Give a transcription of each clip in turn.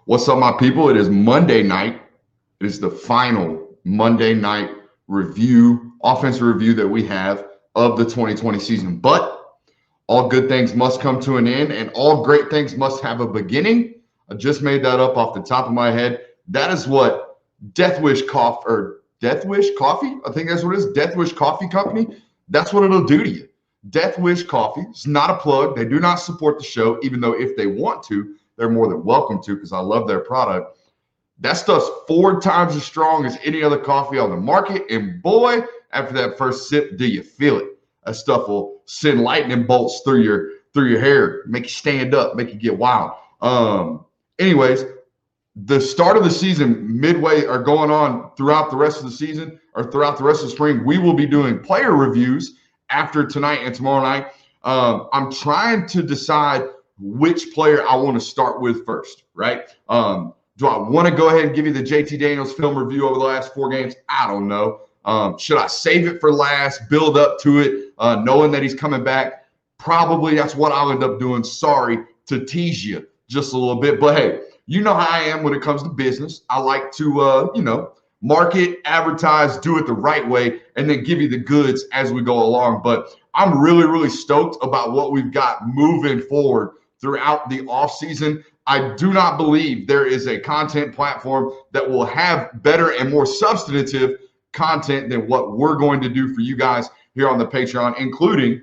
What's up, my people? It is Monday night. It is the final Monday night offensive review that we have of the 2020 season. But all good things must come to an end, and all great things must have a beginning. I just made that up off the top of my head. That is what Death Wish Coffee, I think that's what it is. Death Wish Coffee Company. That's what it'll do to you. Death Wish Coffee. It's not a plug. They do not support the show, even though if they want to, they're more than welcome to because I love their product. That stuff's 4 times as strong as any other coffee on the market. And boy, after that first sip, do you feel it? That stuff will send lightning bolts through your hair, make you stand up, make you get wild. Anyways, the start of the season, midway or going on throughout the rest of the season or throughout the rest of the spring, we will be doing player reviews after tonight and tomorrow night. I'm trying to decide which player I want to start with first, right? Do I want to go ahead and give you the JT Daniels film review over the last 4 games? I don't know. Should I save it for last, build up to it, knowing that he's coming back? Probably that's what I'll end up doing. Sorry to tease you just a little bit. But, hey, you know how I am when it comes to business. I like to, market, advertise, do it the right way, and then give you the goods as we go along. But I'm really, really stoked about what we've got moving forward throughout the offseason. I do not believe there is a content platform that will have better and more substantive content than what we're going to do for you guys here on the Patreon, including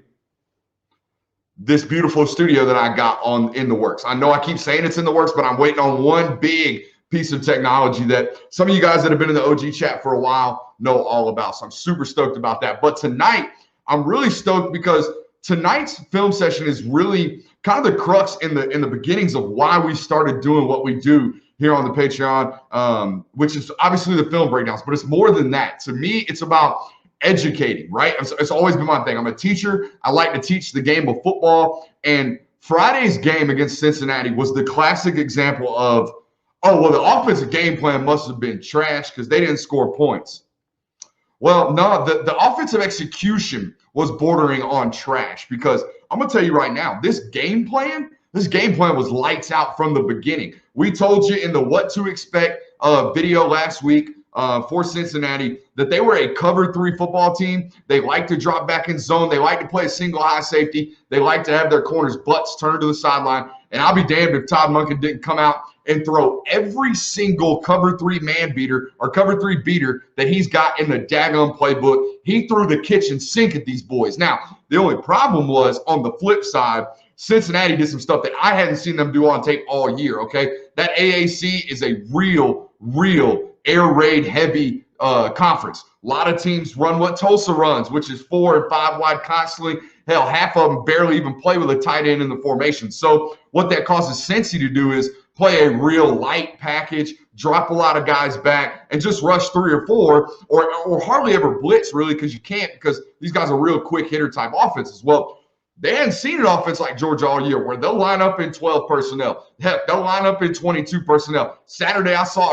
this beautiful studio that I got in the works. I know I keep saying it's in the works, but I'm waiting on one big piece of technology that some of you guys that have been in the OG chat for a while know all about. So I'm super stoked about that. But tonight, I'm really stoked because tonight's film session is really kind of the crux in the beginnings of why we started doing what we do here on the Patreon, which is obviously the film breakdowns, but it's more than that. To me, it's about educating, right? It's always been my thing. I'm a teacher. I like to teach the game of football. And Friday's game against Cincinnati was the classic example of, oh, well, the offensive game plan must have been trash because they didn't score points. Well, no, the offensive execution was bordering on trash because I'm going to tell you right now, this game plan was lights out from the beginning. We told you in the What to Expect video last week for Cincinnati that they were a cover 3 football team. They like to drop back in zone. They like to play a single high safety. They like to have their corners' butts turned to the sideline. And I'll be damned if Todd Monken didn't come out and throw every single cover 3 man beater or cover 3 beater that he's got in the daggone playbook. He threw the kitchen sink at these boys. Now, the only problem was on the flip side, Cincinnati did some stuff that I hadn't seen them do on tape all year, okay? That AAC is a real air raid heavy conference. A lot of teams run what Tulsa runs, which is 4 and 5 wide constantly. Hell, half of them barely even play with a tight end in the formation. So what that causes Cincy to do is play a real light package, drop a lot of guys back, and just rush 3 or 4, or hardly ever blitz, really, because you can't, because these guys are real quick hitter type offenses. Well, they hadn't seen an offense like Georgia all year where they'll line up in 12 personnel. Heck, they'll line up in 22 personnel. Friday, I saw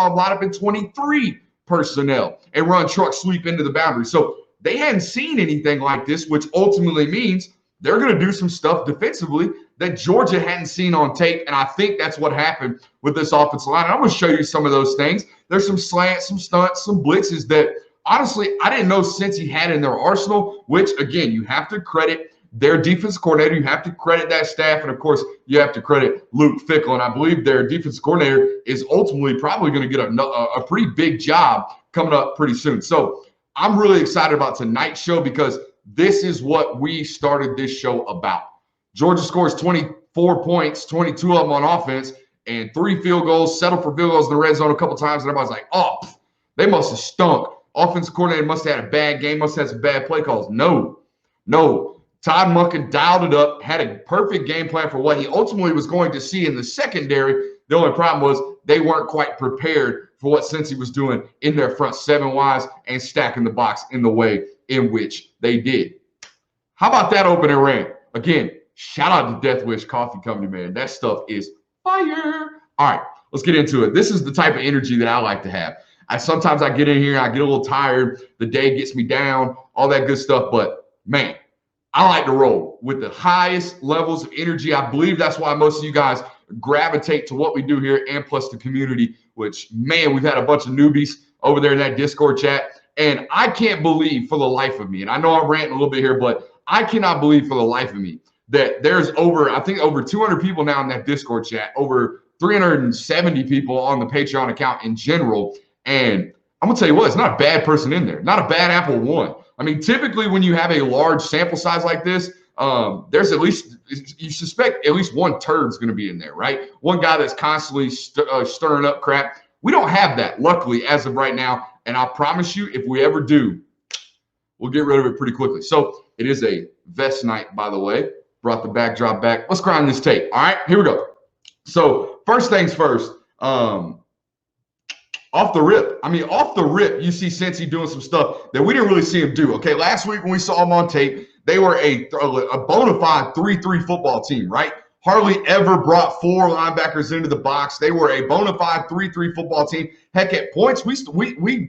them line up in 23 personnel and run truck sweep into the boundary. So they hadn't seen anything like this, which ultimately means they're going to do some stuff defensively that Georgia hadn't seen on tape, and I think that's what happened with this offensive line. And I'm going to show you some of those things. There's some slants, some stunts, some blitzes that, honestly, I didn't know Cincy had in their arsenal, which, again, you have to credit their defense coordinator. You have to credit that staff, and, of course, you have to credit Luke Fickell. And I believe their defense coordinator is ultimately probably going to get a pretty big job coming up pretty soon. So I'm really excited about tonight's show because this is what we started this show about. Georgia scores 24 points, 22 of them on offense, and 3 field goals, settled for field goals in the red zone a couple times, and everybody's like, oh, they must have stunk. Offensive coordinator must have had a bad game, must have had some bad play calls. No. Todd Monken dialed it up, had a perfect game plan for what he ultimately was going to see in the secondary. The only problem was they weren't quite prepared for what Cincy was doing in their front 7 wides and stacking the box in the way in which they did. How about that opening rant? Again, shout out to Death Wish Coffee Company, man. That stuff is fire. All right, let's get into it. This is the type of energy that I like to have. Sometimes I get in here, I get a little tired. The day gets me down, all that good stuff. But, man, I like to roll with the highest levels of energy. I believe that's why most of you guys gravitate to what we do here, and plus the community, which, man, we've had a bunch of newbies over there in that Discord chat. And I can't believe for the life of me, and I know I'm ranting a little bit here, but I cannot believe for the life of me that there's over 200 people now in that Discord chat, over 370 people on the Patreon account in general. And I'm going to tell you what, it's not a bad person in there, not a bad apple one. I mean, typically when you have a large sample size like this, there's at least, you suspect at least one turd's going to be in there, right? One guy that's constantly stirring up crap. We don't have that, luckily, as of right now. And I promise you, if we ever do, we'll get rid of it pretty quickly. So it is a vest night, by the way. Brought the backdrop back. Let's grind this tape. All right, here we go. So first things first, off the rip. I mean, off the rip, you see Cincy doing some stuff that we didn't really see him do. Okay, last week when we saw him on tape, they were a bona fide 3-3 football team, right? Hardly ever brought 4 linebackers into the box. They were a bona fide 3-3 football team. Heck, at points, we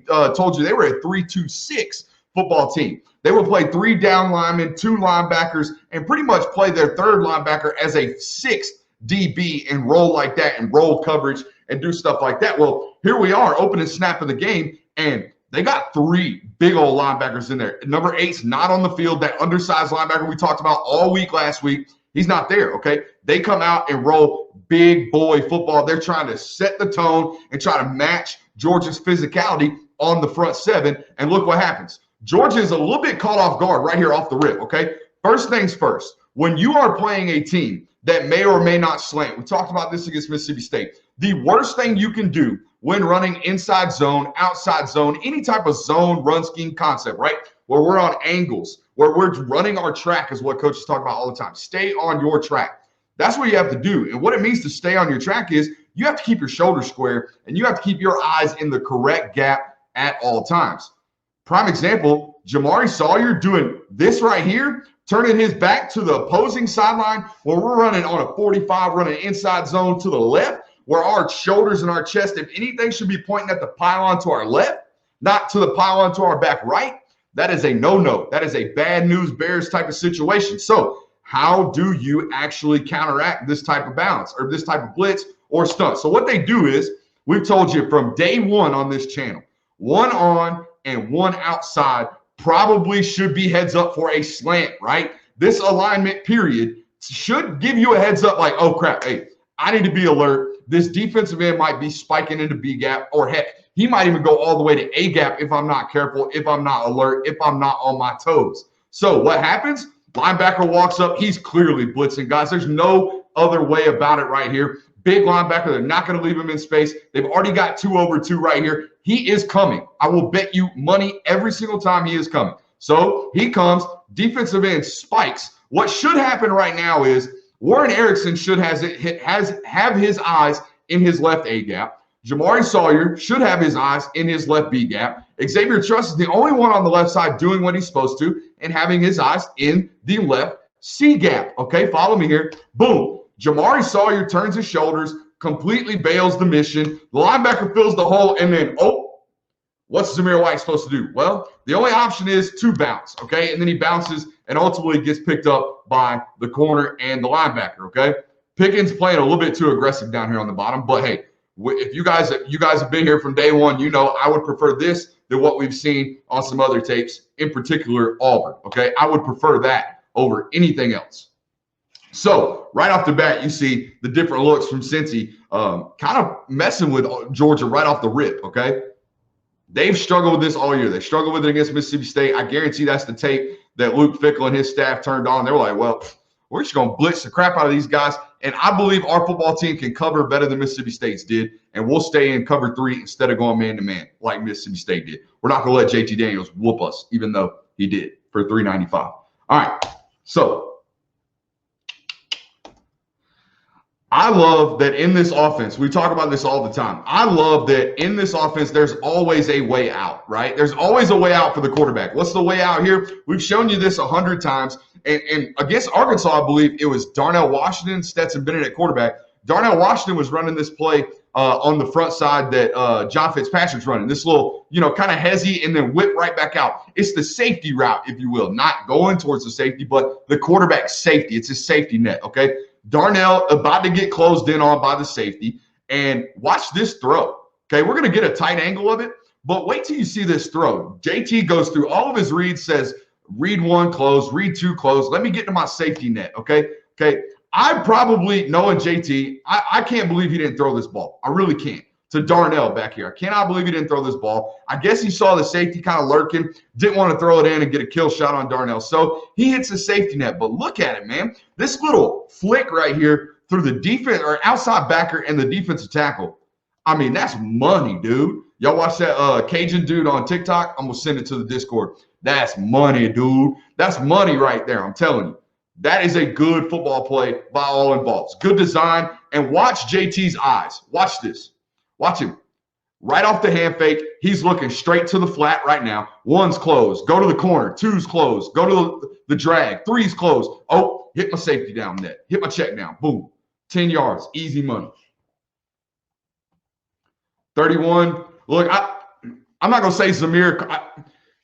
told you they were a 3-2-6 football team. They would play 3 down linemen, 2 linebackers, and pretty much play their third linebacker as a 6th DB and roll like that and roll coverage and do stuff like that. Well, here we are, opening snap of the game, and they got 3 big old linebackers in there. Number 8's not on the field. That undersized linebacker we talked about all week last week, he's not there, okay? They come out and roll big boy football. They're trying to set the tone and try to match Georgia's physicality on the front 7, and look what happens. Georgia is a little bit caught off guard right here off the rip, okay? First things first, when you are playing a team that may or may not slant, we talked about this against Mississippi State, the worst thing you can do when running inside zone, outside zone, any type of zone run scheme concept, right, where we're on angles, where we're running our track is what coaches talk about all the time. Stay on your track. That's what you have to do. And what it means to stay on your track is you have to keep your shoulders square and you have to keep your eyes in the correct gap at all times. Prime example, Jamari Sawyer doing this right here, turning his back to the opposing sideline where we're running on a 45, running inside zone to the left, where our shoulders and our chest, if anything, should be pointing at the pylon to our left, not to the pylon to our back right. That is a no-no. That is a bad news bears type of situation. So how do you actually counteract this type of balance or this type of blitz or stunt? So what they do is, we've told you from day one on this channel, 1 on and 1 outside probably should be heads up for a slant, right? This alignment period should give you a heads up like, oh crap, hey, I need to be alert. This defensive end might be spiking into B gap, or heck, he might even go all the way to A gap if I'm not careful, if I'm not alert, if I'm not on my toes. So what happens? Linebacker walks up. He's clearly blitzing, guys. There's no other way about it right here. Big linebacker. They're not going to leave him in space. They've already got 2 over 2 right here. He is coming. I will bet you money every single time he is coming. So he comes. Defensive end spikes. What should happen right now is Warren Erickson should have his eyes in his left A gap. Jamari Sawyer should have his eyes in his left B gap. Xavier Truss is the only one on the left side doing what he's supposed to and having his eyes in the left C gap. Okay, follow me here. Boom. Jamari Sawyer turns his shoulders, completely bails the mission. The linebacker fills the hole, and then, oh, what's Zamir White supposed to do? Well, the only option is to bounce, okay? And then he bounces and ultimately gets picked up by the corner and the linebacker, okay? Pickens playing a little bit too aggressive down here on the bottom, but hey, if you guys have been here from day one, you know I would prefer this than what we've seen on some other tapes, in particular Auburn, okay? I would prefer that over anything else. So right off the bat, you see the different looks from Cincy, kind of messing with Georgia right off the rip, okay? They've struggled with this all year. They struggled with it against Mississippi State. I guarantee that's the tape that Luke Fickell and his staff turned on. They were like, well, we're just going to blitz the crap out of these guys. And I believe our football team can cover better than Mississippi State's did, and we'll stay in cover 3 instead of going man-to-man like Mississippi State did. We're not going to let JT Daniels whoop us, even though he did for $3.95. All right, so I love that in this offense, we talk about this all the time. I love that in this offense, there's always a way out, right? There's always a way out for the quarterback. What's the way out here? We've shown you this 100 times. And against Arkansas, I believe it was Darnell Washington, Stetson Bennett at quarterback. Darnell Washington was running this play on the front side that John Fitzpatrick's running. This little, kind of hezzy and then whip right back out. It's the safety route, if you will. Not going towards the safety, but the quarterback's safety. It's his safety net, okay? Darnell about to get closed in on by the safety. And watch this throw. Okay, we're going to get a tight angle of it, but wait till you see this throw. JT goes through all of his reads, says, read one, close, read two, close. Let me get to my safety net, okay? Okay, I probably, knowing JT, I can't believe he didn't throw this ball. I really can't. To Darnell back here. I cannot believe he didn't throw this ball. I guess he saw the safety kind of lurking, didn't want to throw it in and get a kill shot on Darnell. So he hits the safety net. But look at it, man. This little flick right here through the defense or outside backer and the defensive tackle. I mean, that's money, dude. Y'all watch that Cajun dude on TikTok? I'm going to send it to the Discord. That's money, dude. That's money right there. I'm telling you. That is a good football play by all involved. Good design. And watch JT's eyes. Watch this. Watch him. Right off the hand fake, he's looking straight to the flat right now. One's closed. Go to the corner. Two's closed. Go to the drag. Three's closed. Oh, hit my safety down net. Hit my check down. Boom. 10 yards. Easy money. 31. Look, I'm not going to say Zamir.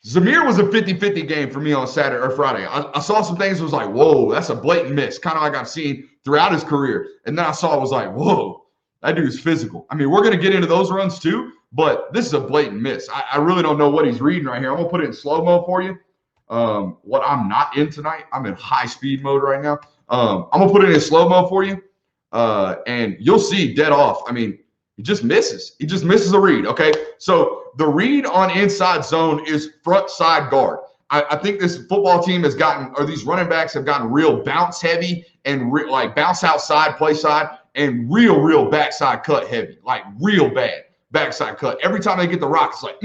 Zamir was a 50-50 game for me on Saturday or Friday. I saw some things that was like, whoa, that's a blatant miss, kind of like I've seen throughout his career. And then I saw it was like, whoa, that dude's physical. I mean, we're going to get into those runs too, but this is a blatant miss. I really don't know what he's reading right here. I'm going to put it in slow-mo for you. What I'm not in tonight, I'm in high-speed mode right now. I'm going to put it in slow-mo for you, and you'll see dead off. I mean, he just misses. He just misses a read, okay? So the read on inside zone is front side guard. I think this football team has gotten, or these running backs have gotten real bounce heavy and like bounce outside, play side, and real backside cut heavy, like real bad backside cut. Every time they get the rock, it's like,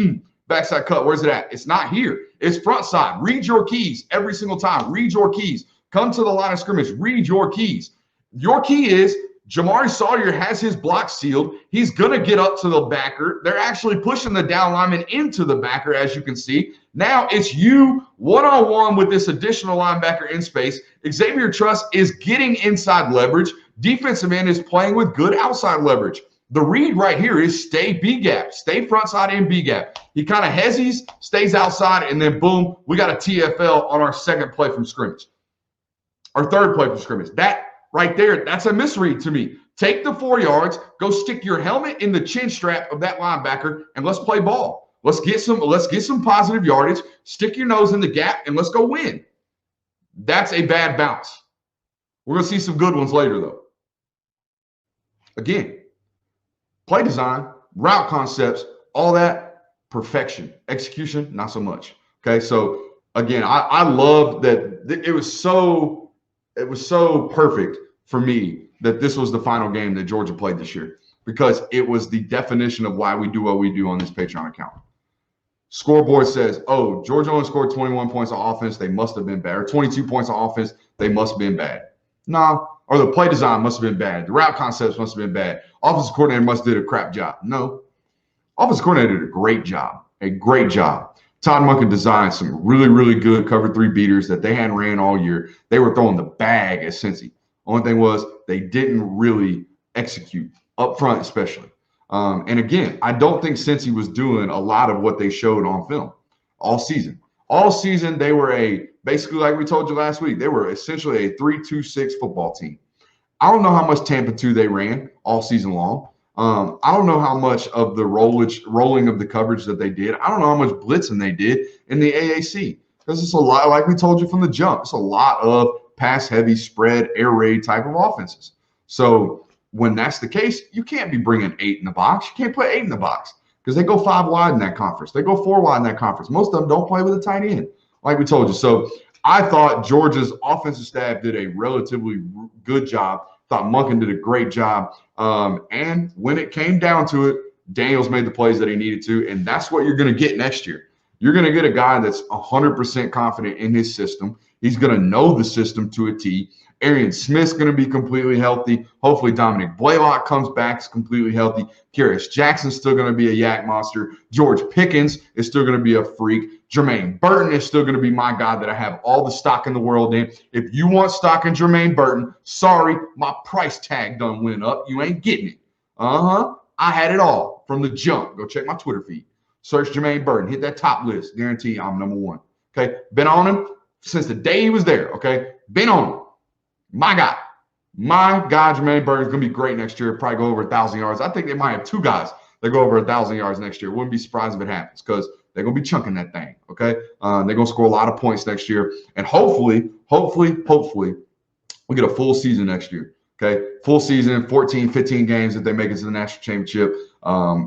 backside cut, where's it at? It's not here. It's front side. Read your keys every single time. Read your keys. Come to the line of scrimmage. Read your keys. Your key is Jamari Sawyer has his block sealed. He's going to get up to the backer. They're actually pushing the down lineman into the backer, as you can see. Now it's you one-on-one with this additional linebacker in space. Xavier Truss is getting inside leverage. Defensive end is playing with good outside leverage. The read right here is stay B-gap. Stay front side in B-gap. He kind of hesies, stays outside, and then boom, we got a TFL on our second play from scrimmage. Our third play from scrimmage. That right there, that's a misread to me. Take the 4 yards, go stick your helmet in the chin strap of that linebacker, and let's play ball. Let's get some positive yardage, stick your nose in the gap, and let's go win. That's a bad bounce. We're going to see some good ones later, though. Again, play design, route concepts, all that, perfection. Execution, not so much. Okay, so again, I love that it was so perfect for me that this was the final game that Georgia played this year, because it was the definition of why we do what we do on this Patreon account. Scoreboard says, oh, Georgia only scored 21 points on offense. They must have been bad. Or 22 points on offense. They must have been bad. No. Or the play design must have been bad. The route concepts must have been bad. Offensive coordinator must have did a crap job. No. Offensive coordinator did a great job. A great job. Todd Monken designed some really good cover 3 beaters that they hadn't ran all year. They were throwing the bag at Cincy. Only thing was they didn't really execute up front, especially. And again, I don't think Cincy was doing a lot of what they showed on film all season. All season, they were basically like we told you last week, they were essentially a 3-2-6 football team. I don't know how much Tampa 2 they ran all season long. I don't know how much of the rolling of the coverage that they did. I don't know how much blitzing they did in the AAC, because it's a lot, like we told you from the jump, it's a lot of pass-heavy, spread, air raid type of offenses. So when that's the case, you can't be bringing 8 in the box. You can't put 8 in the box because they go 5 wide in that conference. They go 4 wide in that conference. Most of them don't play with a tight end, like we told you. So I thought Georgia's offensive staff did a relatively good job. Thought Monken did a great job. And when it came down to it, Daniels made the plays that he needed to, and that's what you're going to get next year. You're going to get a guy that's 100% confident in his system. He's going to know the system to a T. Arian Smith's going to be completely healthy. Hopefully Dominic Blaylock comes back, is completely healthy. Kyrus Jackson's still going to be a yak monster. George Pickens is still going to be a freak. Jermaine Burton is still going to be my guy that I have all the stock in the world in. If you want stock in Jermaine Burton, sorry, my price tag done went up. You ain't getting it. I had it all from the jump. Go check my Twitter feed. Search Jermaine Burton. Hit that top list. Guarantee I'm number 1. Okay? Been on him since the day he was there. Okay? Been on him. My guy. My God, Jermaine Burton's going to be great next year. Probably go over 1,000 yards. I think they might have two guys that go over 1,000 yards next year. Wouldn't be surprised if it happens because they're going to be chunking that thing, okay? They're going to score a lot of points next year. And hopefully, we get a full season next year, okay? Full season, 14, 15 games if they make it to the national championship.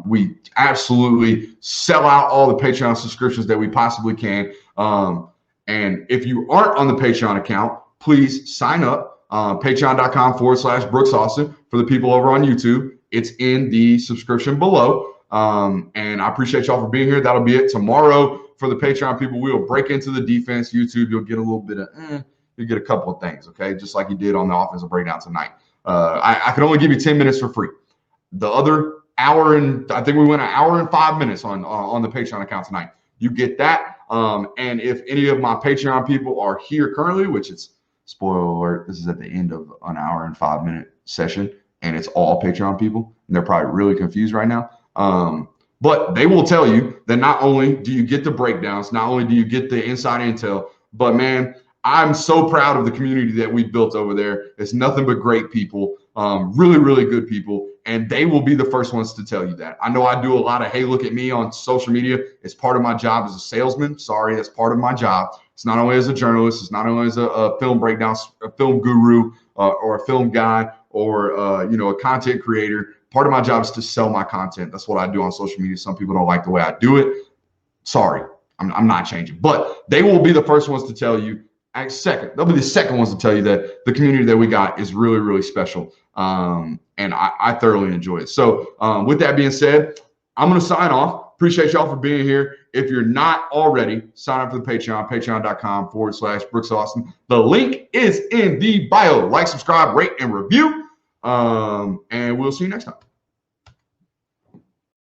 We absolutely sell out all the Patreon subscriptions that we possibly can. And if you aren't on the Patreon account, please sign up. Patreon.com/Brooks Austin for the people over on YouTube. It's in the subscription below. And I appreciate y'all for being here. That'll be it tomorrow for the Patreon people. We will break into the defense. YouTube, you'll get a little bit of, you get a couple of things, okay? Just like you did on the offensive breakdown tonight. I can only give you 10 minutes for free. The other hour and I think we went an hour and 5 minutes on the Patreon account tonight. You get that. And if any of my Patreon people are here currently, which it's spoiler alert, this is at the end of an hour and 5 minute session, and it's all Patreon people, and they're probably really confused right now. But they will tell you that not only do you get the breakdowns, not only do you get the inside intel, but man, I'm so proud of the community that we've built over there. It's nothing but great people, really, really good people, and they will be the first ones to tell you that. I know I do a lot of, hey, look at me on social media. It's part of my job as a salesman. Sorry, that's part of my job. It's not only as a journalist. It's not only as a film breakdown, a film guru, or a film guy, or a content creator. Part of my job is to sell my content. That's what I do on social media. Some people don't like the way I do it. Sorry, I'm not changing. But they will be the first ones to tell you. They'll be the second ones to tell you that the community that we got is really, really special. And I thoroughly enjoy it. So with that being said, I'm going to sign off. Appreciate y'all for being here. If you're not already, sign up for the Patreon, patreon.com/Brooks Austin. The link is in the bio. Like, subscribe, rate, and review. And we'll see you next time.